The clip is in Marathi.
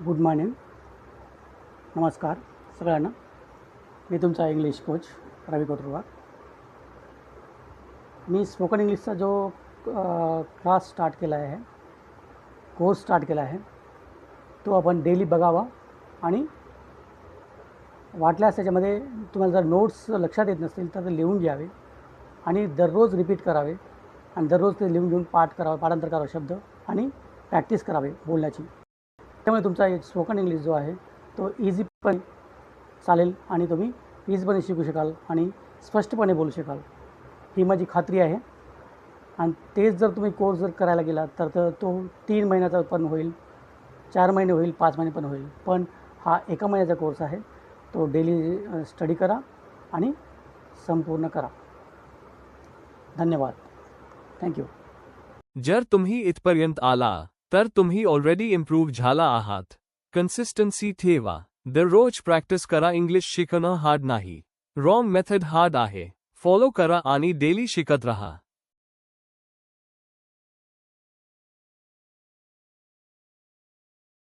Good morning. नमस्कार सगळ्यांना. मी तुमचा इंग्लिश कोच रवी कोटरवार. मी स्पोकन इंग्लिशचा जो क्लास स्टार्ट केला आहे, कोर्स स्टार्ट केला आहे, तो आपण डेली बघावा आणि वाटल्यास त्याच्यामध्ये तुम्हाला जर नोट्स लक्षात येत नसतील तर ते लिहून घ्यावे आणि दररोज रिपीट करावे आणि दररोज ते लिहून घेऊन पाठांतर करावं शब्द आणि प्रॅक्टिस करावे बोलण्याची. त्यामुळे तुमचा स्पोकन इंग्लिश जो आहे तो इझी पण चालेल आणि तुम्ही इझीपणे शिकू शकाल आणि स्पष्टपणे बोलू शकाल, ही माझी खात्री आहे. आणि तेच जर तुम्ही कोर्स जर करायला गेलात तर तो 3 महिन्याचा पण होईल, 4 महिने होईल, 5 महिने पण होईल. पण हा 1 महिन्याचा कोर्स आहे. तो डेली स्टडी करा आणि संपूर्ण करा. धन्यवाद. थँक्यू. जर तुम्ही इथपर्यंत आला तर तुम्ही ऑलरेडी इम्प्रूव्ह झाला आहात. कन्सिस्टन्सी ठेवा. दररोज प्रॅक्टिस करा. इंग्लिश शिकणं हार्ड नाही. रॉंग मेथड हार्ड आहे. फॉलो करा आणि डेली शिकत रहा.